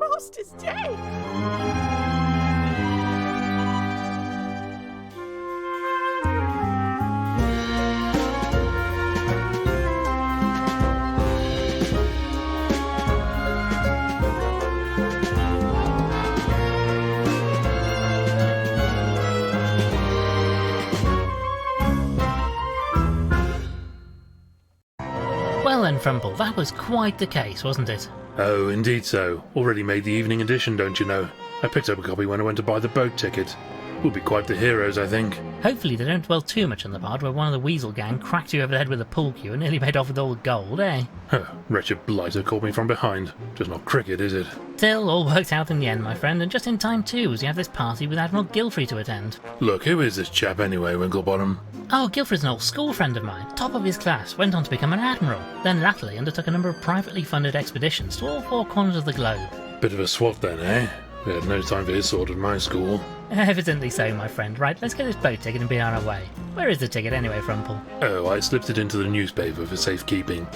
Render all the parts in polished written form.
master's day! Well then, Frumple, that was quite the case, wasn't it? Oh, indeed so. Already made the evening edition, don't you know? I picked up a copy when I went to buy the boat ticket. We'll be quite the heroes, I think. Hopefully they don't dwell too much on the part where one of the weasel gang cracked you over the head with a pool cue and nearly made off with all the gold, eh? Huh, wretched blighter caught me from behind. Just not cricket, is it? Still, all worked out in the end, my friend, and just in time too, as you have this party with Admiral Gilfrey to attend. Look, who is this chap anyway, Winklebottom? Oh, Gilfrey's an old school friend of mine, top of his class, went on to become an admiral, then latterly undertook a number of privately funded expeditions to all four corners of the globe. Bit of a swot then, eh? We had no time for his sort at my school. Evidently so, my friend. Right, let's get this boat ticket and be on our way. Where is the ticket anyway, Frumple? Oh, I slipped it into the newspaper for safekeeping.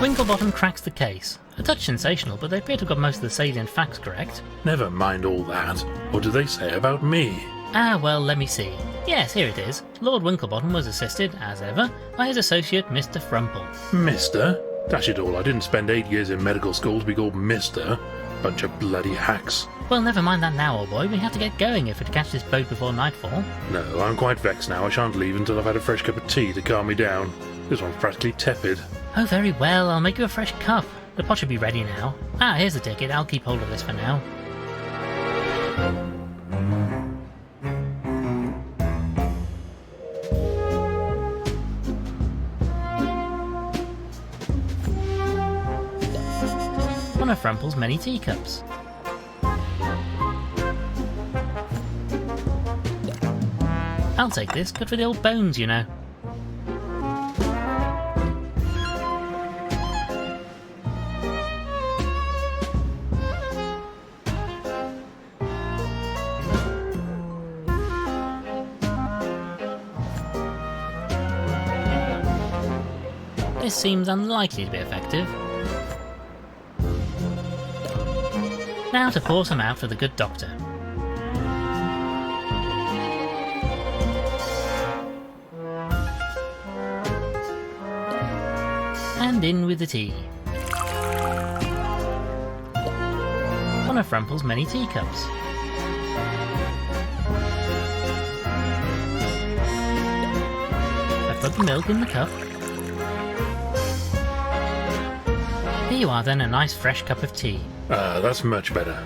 Winklebottom cracks the case. A touch sensational, but they appear to have got most of the salient facts correct. Never mind all that. What do they say about me? Ah, well, let me see. Yes, here it is. Lord Winklebottom was assisted, as ever, by his associate, Mr. Frumple. Mister? Dash it all, I didn't spend 8 years in medical school to be called Mister. Bunch of bloody hacks. Well, never mind that now, old boy. We have to get going if we're to catch this boat before nightfall. No, I'm quite vexed now. I shan't leave until I've had a fresh cup of tea to calm me down. This one's practically tepid. Oh, very well. I'll make you a fresh cup. The pot should be ready now. Ah, here's the ticket. I'll keep hold of this for now. One of Frumple's many teacups. I'll take this, good for the old bones, you know. This seems unlikely to be effective. Now to pour some out for the good doctor. And in with the tea. One of Frumple's many teacups. I've put the milk in the cup. Here you are then, a nice fresh cup of tea. Ah, that's much better.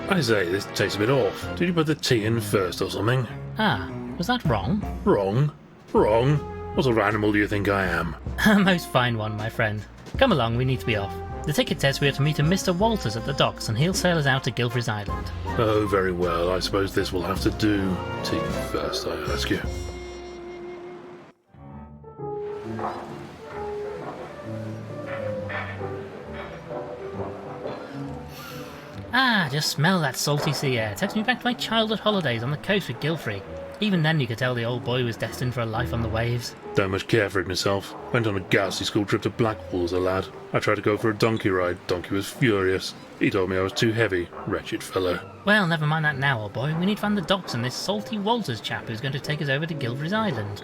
I say, this tastes a bit off. Did you put the tea in first or something? Ah, was that wrong? Wrong? Wrong? What sort of animal do you think I am? A most fine one, my friend. Come along, we need to be off. The ticket says we are to meet a Mr. Walters at the docks and he'll sail us out to Gilfrey's Island. Oh, very well. I suppose this will have to do. Tea first, I ask you. Ah, just smell that salty sea air. Takes me back to my childhood holidays on the coast with Gilfrey. Even then you could tell the old boy was destined for a life on the waves. Don't much care for it myself. Went on a ghastly school trip to Blackpool as a lad. I tried to go for a donkey ride. Donkey was furious. He told me I was too heavy. Wretched fellow. Well, never mind that now, old boy. We need to find the docks and this salty Walters chap who's going to take us over to Gilfrey's Island.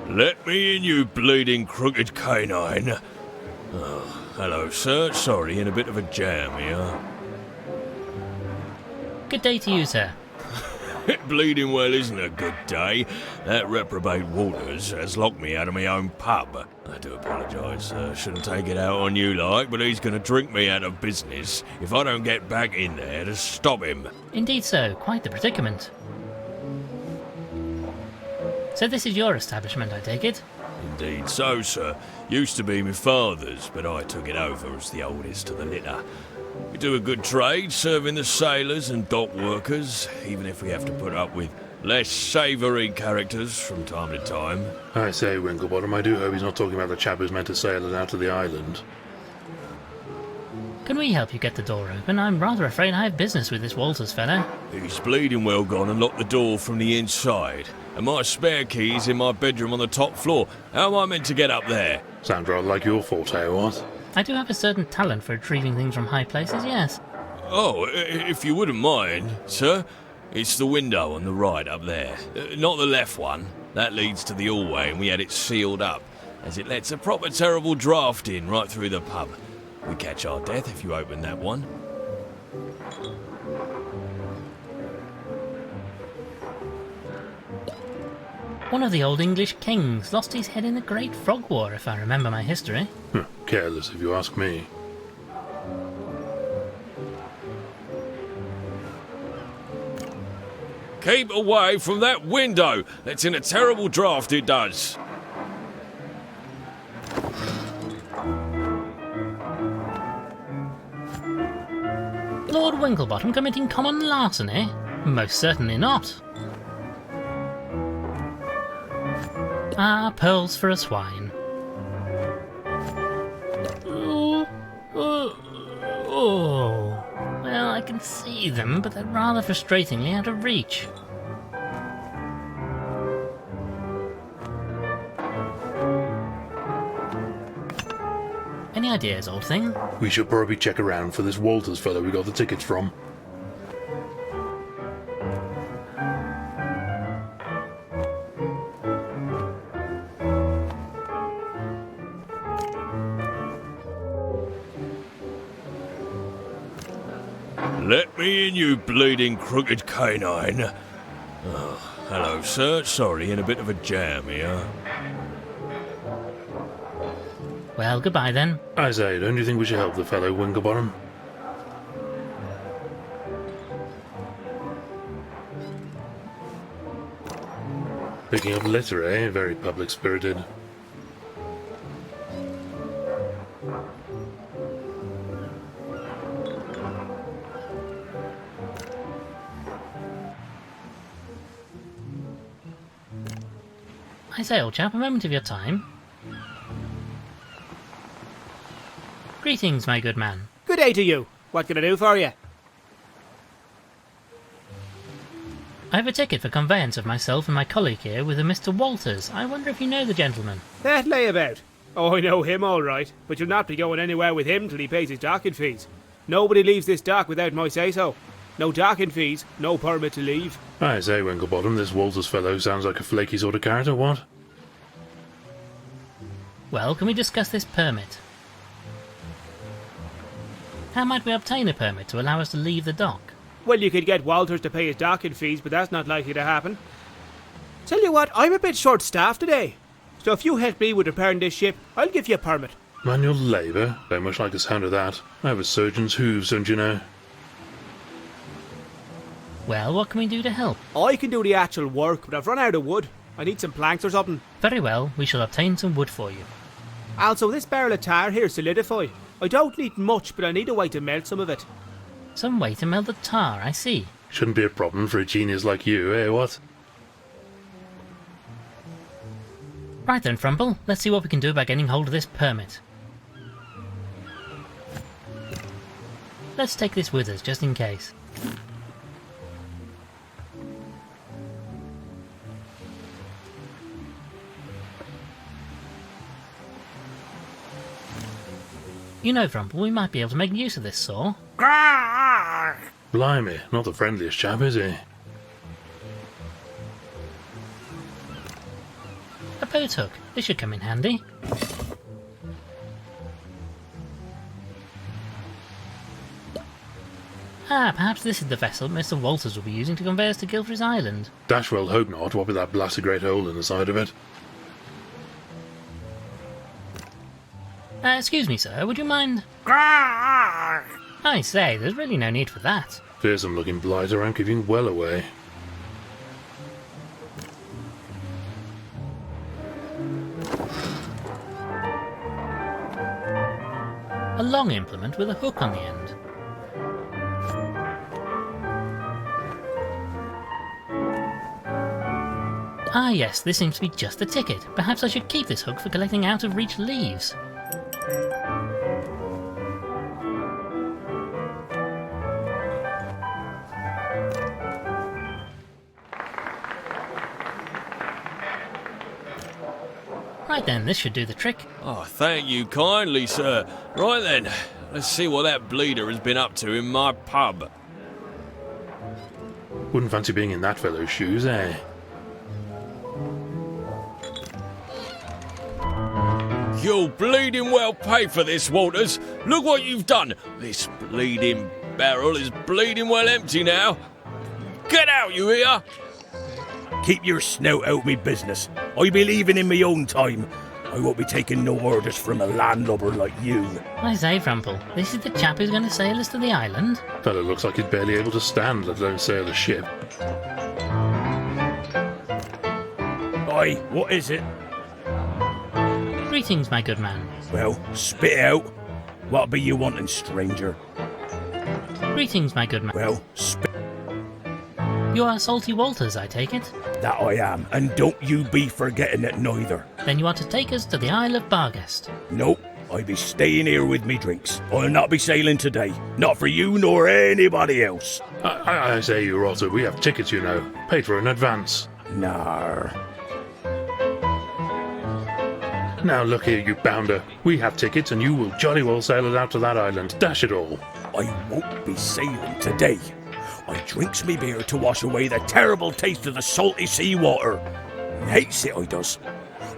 Let me in, you bleeding crooked canine. Oh, hello, sir. Sorry, in a bit of a jam here. Good day to you, sir. Bleeding well isn't a good day. That reprobate Walters has locked me out of my own pub. I do apologise, sir. Shouldn't take it out on you like, but he's going to drink me out of business if I don't get back in there to stop him. Indeed so. Quite the predicament. So this is your establishment, I take it? Indeed so, sir. Used to be my father's, but I took it over as the oldest of the litter. We do a good trade, serving the sailors and dock workers, even if we have to put up with less savoury characters from time to time. I say, Winklebottom, I do hope he's not talking about the chap who's meant to sail us out to the island. Can we help you get the door open? I'm rather afraid I have business with this Walters fellow. He's bleeding well gone and locked the door from the inside. And my spare key's in my bedroom on the top floor. How am I meant to get up there? Sounds rather like your forte, what? I do have a certain talent for retrieving things from high places, yes. Oh, if you wouldn't mind, sir. It's the window on the right up there. Not the left one. That leads to the hallway and we had it sealed up, as it lets a proper terrible draught in right through the pub. We catch our death if you open that one. One of the old English kings lost his head in the Great Frog War, if I remember my history. Careless, if you ask me. Keep away from that window. Lets in a terrible draught, it does. Lord Winklebottom committing common larceny? Most certainly not. Ah, pearls for a swine. Oh. Well, I can see them, but they're rather frustratingly out of reach. Any ideas, old thing? We should probably check around for this Walters fellow we got the tickets from. Let me in, you bleeding crooked canine. Oh, hello, sir. Sorry, in a bit of a jam here. Well, goodbye then. I say, don't you think we should help the fellow, Winklebottom? Picking up litter, eh? Very public-spirited. I say, old chap, a moment of your time. Greetings, my good man. Good day to you. What can I do for you? I have a ticket for conveyance of myself and my colleague here with a Mr. Walters. I wonder if you know the gentleman. That layabout. Oh, I know him all right, but you'll not be going anywhere with him till he pays his docking fees. Nobody leaves this dock without my say-so. No docking fees, no permit to leave. I say, Winklebottom, this Walters fellow sounds like a flaky sort of character, what? Well, can we discuss this permit? How might we obtain a permit to allow us to leave the dock? Well, you could get Walters to pay his docking fees, but that's not likely to happen. Tell you what, I'm a bit short-staffed today. So if you help me with repairing this ship, I'll give you a permit. Manual labour? Don't much like the sound of that. I have a surgeon's hooves, don't you know? Well, what can we do to help? I can do the actual work, but I've run out of wood. I need some planks or something. Very well, we shall obtain some wood for you. Also, this barrel of tar here solidify. I don't need much, but I need a way to melt some of it. Some way to melt the tar, I see. Shouldn't be a problem for a genius like you, eh, what? Right then, Frumple, let's see what we can do about getting hold of this permit. Let's take this with us, just in case. You know, Frumple, we might be able to make use of this saw. Blimey, not the friendliest chap, is he? A boat hook. This should come in handy. Ah, perhaps this is the vessel Mr. Walters will be using to convey us to Guilfry's Island. Dash well hope not, what with that blasted great hole in the side of it. Excuse me, sir, would you mind? I say, there's really no need for that. Fearsome looking blighter, I'm giving well away. A long implement with a hook on the end. Ah yes, this seems to be just the ticket. Perhaps I should keep this hook for collecting out-of-reach leaves. Right then, this should do the trick. Oh, thank you kindly, sir. Right then, let's see what that bleeder has been up to in my pub. Wouldn't fancy being in that fellow's shoes, eh? You'll bleeding well pay for this, Walters. Look what you've done. This bleeding barrel is bleeding well empty now. Get out, you hear? Keep your snout out me business. I be leaving in me own time. I won't be taking no orders from a landlubber like you. I say, Frumple, this is the chap who's going to sail us to the island? Fellow looks like he's barely able to stand, let alone sail a ship. Aye, what is it? Greetings, my good man. Well, spit it out. What be you wanting, stranger? Greetings, my good man. Well, spit You are Salty Walters, I take it? that I am, and don't you be forgetting it neither. Then you want to take us to the Isle of Barghest. Nope, I be staying here with me drinks. I'll not be sailing today. Not for you nor anybody else. I say, you rotter, we have tickets, you know. Paid for in advance. Nar. Now look here, you bounder. We have tickets and you will jolly well sail us out to that island. Dash it all. I won't be sailing today. I drinks me beer to wash away the terrible taste of the salty seawater. Hates it, I does.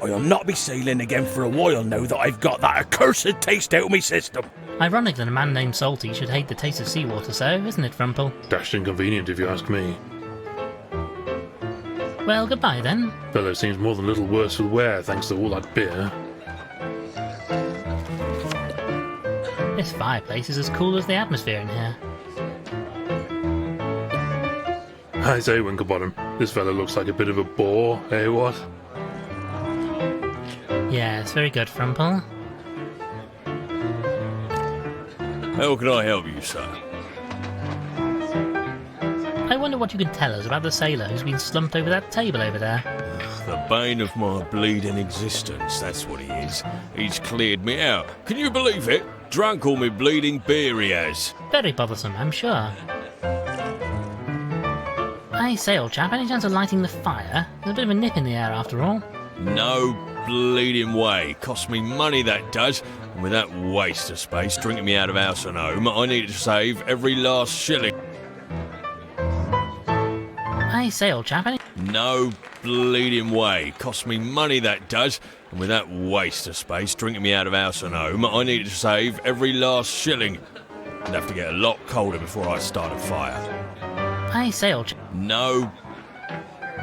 I'll not be sailing again for a while now that I've got that accursed taste out of me system. Ironic that a man named Salty should hate the taste of seawater so, isn't it, Frumple? Dashed inconvenient if you ask me. Well, goodbye then. Fellow seems more than a little worse for wear thanks to all that beer. This fireplace is as cool as the atmosphere in here. I say, Winklebottom, this fellow looks like a bit of a bore, eh what? Yes, very good, Frumple. How can I help you, sir? I wonder what you can tell us about the sailor who's been slumped over that table over there. The bane of my bleeding existence, that's what he is. He's cleared me out. Can you believe it? Drunk all me bleeding beer he has. Very bothersome, I'm sure. I say, old chap, any chance of lighting the fire? There's a bit of a nip in the air after all. No bleeding way. Cost me money, that does. And with that waste of space drinking me out of house and home, I needed to save every last shilling. I say, old chap, any... No bleeding way. Cost me money, that does. And with that waste of space drinking me out of house and home, I needed to save every last shilling. I'd have to get a lot colder before I start a fire. I say, old chap... No.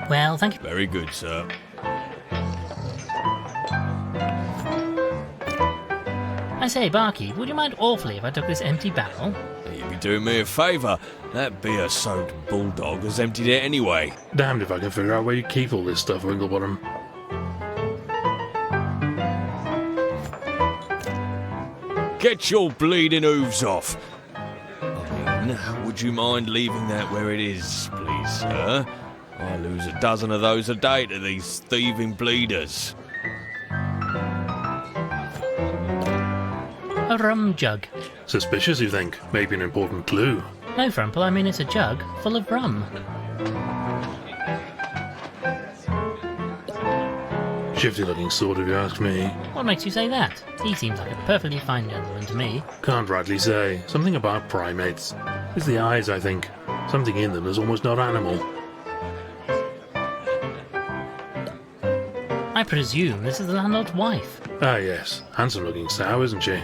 Well, thank you. Very good, sir. I say, barkeep, would you mind awfully if I took this empty barrel? You'd be doing me a favour. That beer-soaked bulldog has emptied it anyway. Damned if I can figure out where you keep all this stuff, Winklebottom. Get your bleeding hooves off. I mean, would you mind leaving that where it is, please, sir? I lose a dozen of those a day to these thieving bleeders. A rum jug. Suspicious, you think? Maybe an important clue. No, Frumple, I mean it's a jug full of rum. Shifty-looking sort, if you ask me. What makes you say that? He seems like a perfectly fine gentleman to me. Can't rightly say. Something about primates. It's the eyes, I think. Something in them that's almost not animal. I presume this is the landlord's wife. Ah, yes. Handsome-looking sow, isn't she?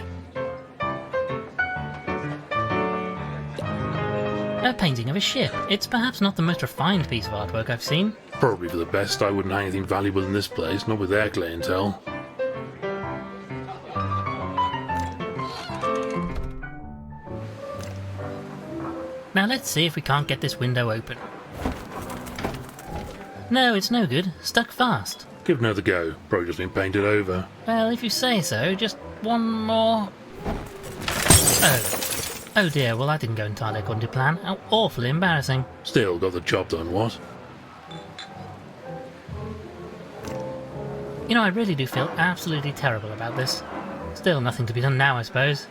A painting of a ship. It's perhaps not the most refined piece of artwork I've seen. Probably for the best. I wouldn't hang anything valuable in this place, not with their clientele. Now let's see if we can't get this window open. No, it's no good. Stuck fast. Give it another go. Probably just been painted over. Well, if you say so, just one more... Oh. Oh dear, well that didn't go entirely according to plan. How awfully embarrassing. Still got the job done, what? You know, I really do feel absolutely terrible about this. Still nothing to be done now, I suppose.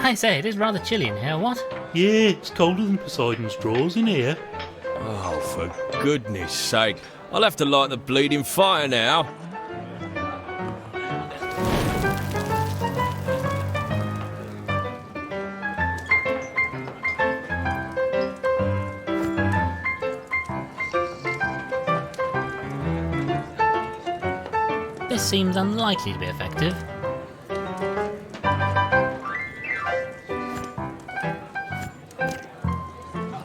I say, it is rather chilly in here, what? Yeah, it's colder than Poseidon's drawers in here. Oh, Oh, for goodness sake. I'll have to light the bleeding fire now. This seems unlikely to be effective.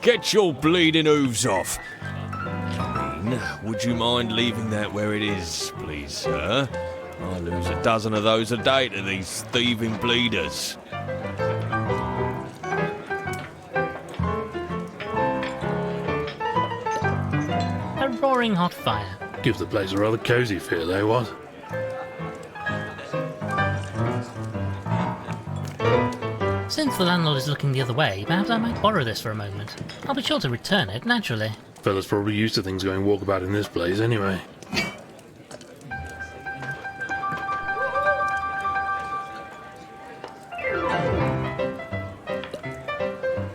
Get your bleeding hooves off. I mean, would you mind leaving that where it is, please, sir? I lose a dozen of those a day to these thieving bleeders. A roaring hot fire. Gives the place a rather cosy feel, eh, what? Since the landlord is looking the other way, perhaps I might borrow this for a moment. I'll be sure to return it, naturally. Fella's probably used to things going walkabout in this place anyway.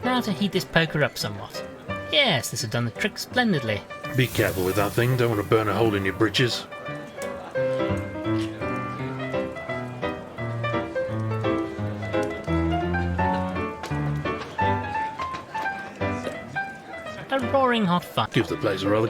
Now to heat this poker up somewhat. Yes, this has done the trick splendidly. Be careful with that thing, don't want to burn a hole in your britches. A roaring hot fire. Gives the place a rather...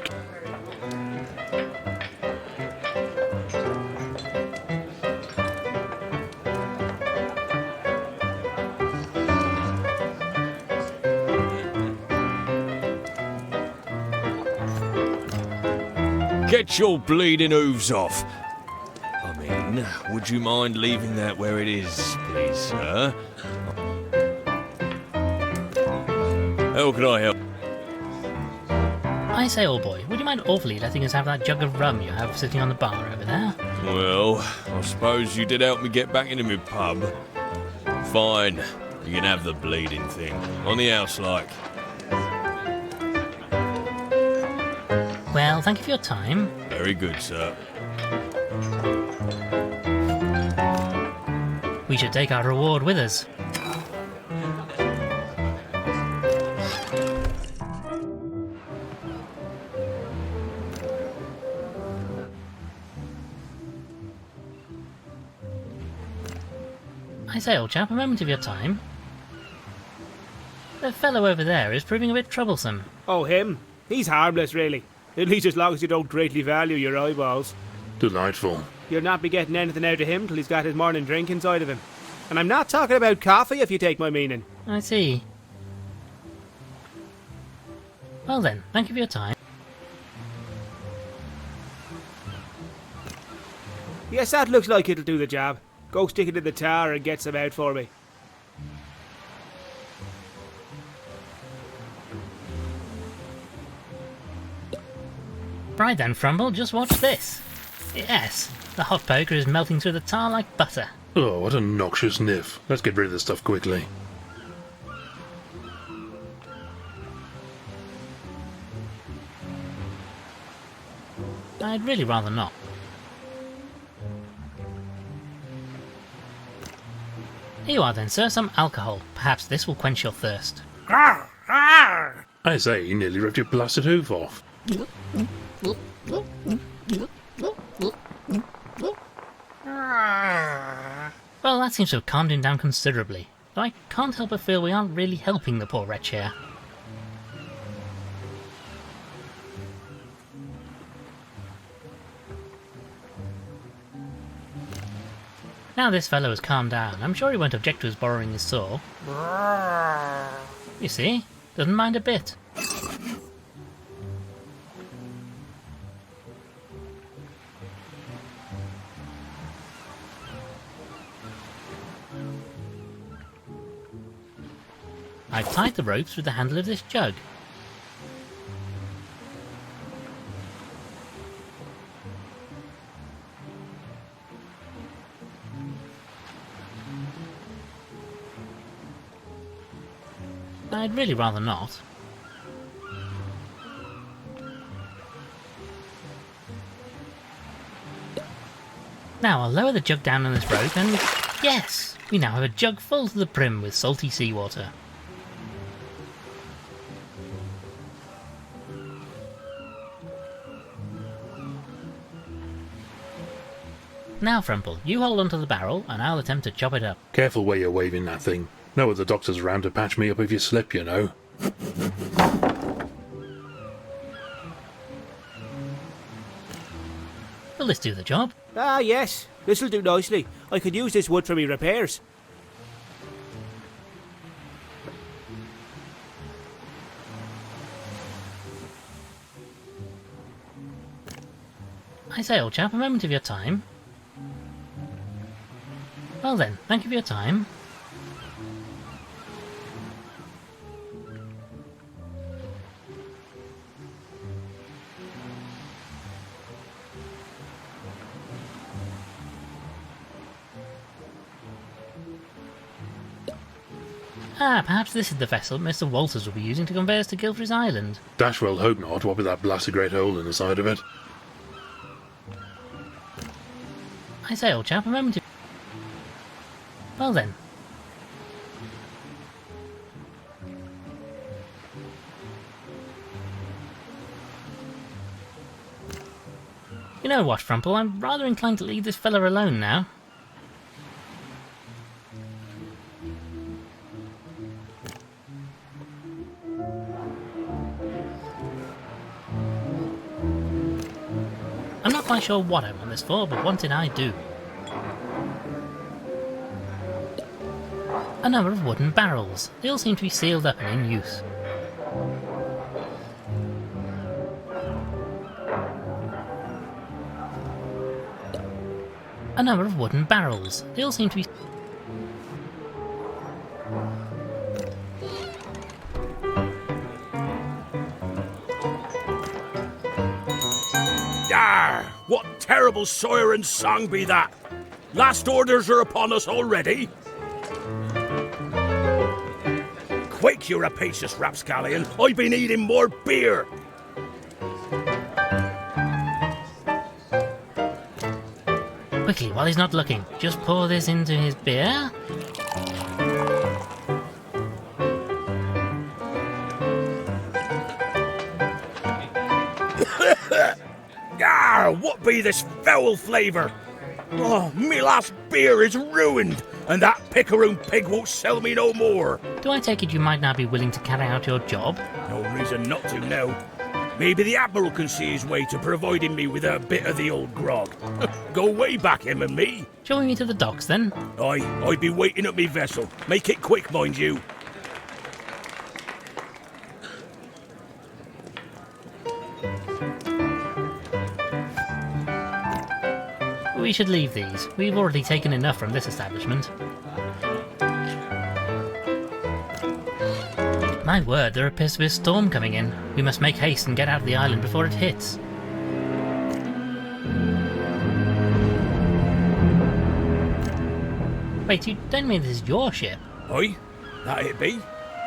Get your bleeding hooves off. I mean, would you mind leaving that where it is, please, sir? How can I help? I say, old boy, would you mind awfully letting us have that jug of rum you have sitting on the bar over there? Well, I suppose you did help me get back into my pub. Fine, you can have the bleeding thing. On the house, like. Well, thank you for your time. Very good, sir. We should take our reward with us. I say, old chap, a moment of your time. The fellow over there is proving a bit troublesome. Oh, him? He's harmless, really. At least as long as you don't greatly value your eyeballs. Delightful. You'll not be getting anything out of him till he's got his morning drink inside of him. And I'm not talking about coffee, if you take my meaning. I see. Well then, thank you for your time. Yes, that looks like it'll do the job. Go stick it in the tar and get some out for me. Right then, Frumble, just watch this. Yes, the hot poker is melting through the tar like butter. Oh, what a noxious niff. Let's get rid of this stuff quickly. I'd really rather not. Here you are then, sir, some alcohol. Perhaps this will quench your thirst. I say, he nearly ripped your blasted hoof off. Well, that seems to have calmed him down considerably, though I can't help but feel we aren't really helping the poor wretch here. Now this fellow has calmed down, I'm sure he won't object to us borrowing his saw. You see, doesn't mind a bit. I've tied the ropes with the handle of this jug. I'd really rather not. Now I'll lower the jug down on this rope and... yes! We now have a jug full to the brim with salty seawater. Now, Frumple, you hold onto the barrel, and I'll attempt to chop it up. Careful where you're waving that thing. No other doctors around to patch me up if you slip, you know. Will this do the job? Ah, yes. This'll do nicely. I could use this wood for me repairs. I say, old chap, a moment of your time. Well then, thank you for your time. Ah, perhaps this is the vessel Mr. Walters will be using to convey us to Gilfrey's Island. Dash well hope not, what with that blasted great hole in the side of it. I say, old chap, a moment of... Well then. You know what, Frumple, I'm rather inclined to leave this fella alone now. I'm not quite sure what I want this for, but one thing I do. A number of wooden barrels. They all seem to be sealed up and in use. A number of wooden barrels. They all seem to be... Arr! What terrible siren song be that? Last orders are upon us already. Quick, you rapacious rapscallion. I've been eating more beer. Quickly, while he's not looking, just pour this into his beer. Arr! What be this foul flavour? Oh, me last beer is ruined, and that picaroon pig won't sell me no more. Do I take it you might now be willing to carry out your job? No reason not to now. Maybe the Admiral can see his way to providing me with a bit of the old grog. Go way back, him and me. Shall we meet at the docks then? I'd be waiting at me vessel. Make it quick, mind you. We should leave these. We've already taken enough from this establishment. My word, there appears to be a storm coming in. We must make haste and get out of the island before it hits. Wait, you don't mean this is your ship? Aye, that it be.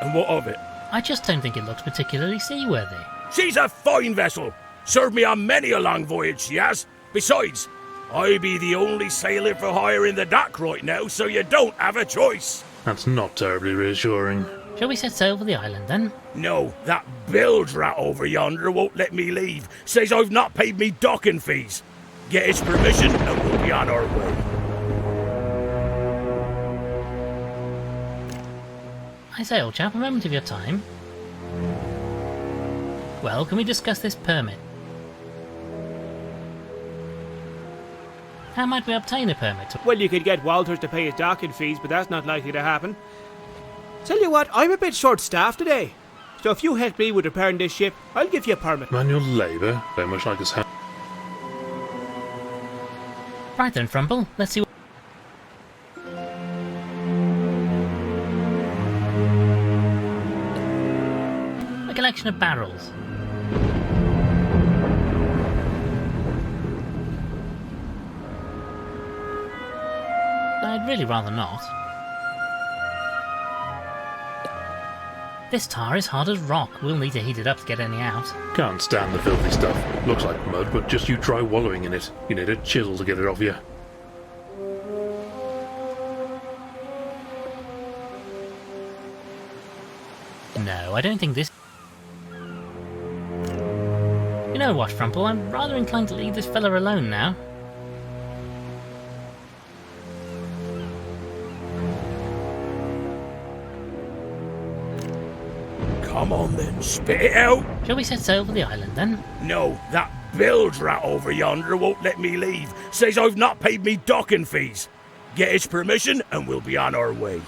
And what of it? I just don't think it looks particularly seaworthy. She's a fine vessel. Served me on many a long voyage, she has. Besides, I be the only sailor for hire in the dock right now, so you don't have a choice. That's not terribly reassuring. Shall we set sail for the island then? No, that bilge rat over yonder won't let me leave. Says I've not paid me docking fees. Get his permission and we'll be on our way. I say, old chap, a moment of your time. Well, can we discuss this permit? How might we obtain a permit? Well, you could get Walters to pay his docking fees, but that's not likely to happen. Tell you what, I'm a bit short-staffed today. So if you help me with repairing this ship, I'll give you a permit. Manual labour? Very much like us. Right then, Frumple, let's see what... A collection of barrels. I'd really rather not. This tar is hard as rock. We'll need to heat it up to get any out. Can't stand the filthy stuff. Looks like mud, but just you try wallowing in it. You need a chisel to get it off you. No, I don't think this... You know what, Frumple, I'm rather inclined to leave this fella alone now. Come on then, spit it out. Shall we set sail for the island then? No, that bilge rat over yonder won't let me leave. Says I've not paid me docking fees. Get his permission and we'll be on our way.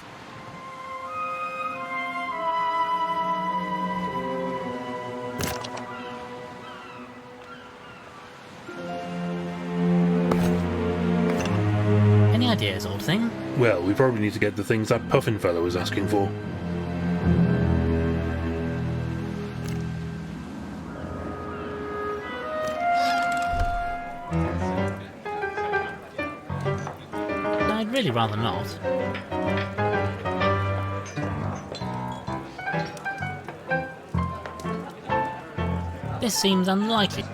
Any ideas, old thing? Well, we probably need to get the things that puffin fellow was asking for. I'd really rather not. This seems unlikely.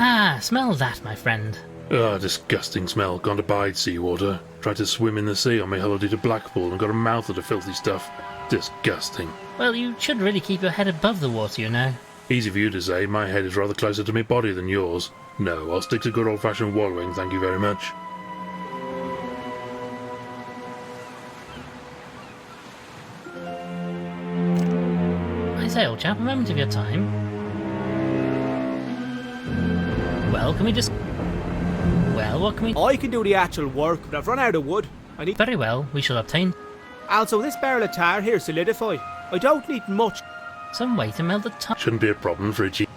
Ah, smell that, my friend. Ah, disgusting smell. Gone to bide seawater. Tried to swim in the sea on my holiday to Blackpool and got a mouth of the filthy stuff. Disgusting. Well, you should really keep your head above the water, you know. Easy for you to say, my head is rather closer to my body than yours. No, I'll stick to good old-fashioned wallowing, thank you very much. I say, old chap, a moment of your time. Well, can we just... Well, what can we... I can do the actual work, but I've run out of wood. I need... Very well, we shall obtain Also, this barrel of tar here solidify. I don't need much. some way to melt the tar. Shouldn't be a problem for a G.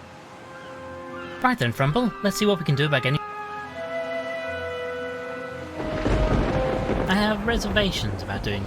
Right then, Frumple, let's see what we can do about getting... I have reservations about doing...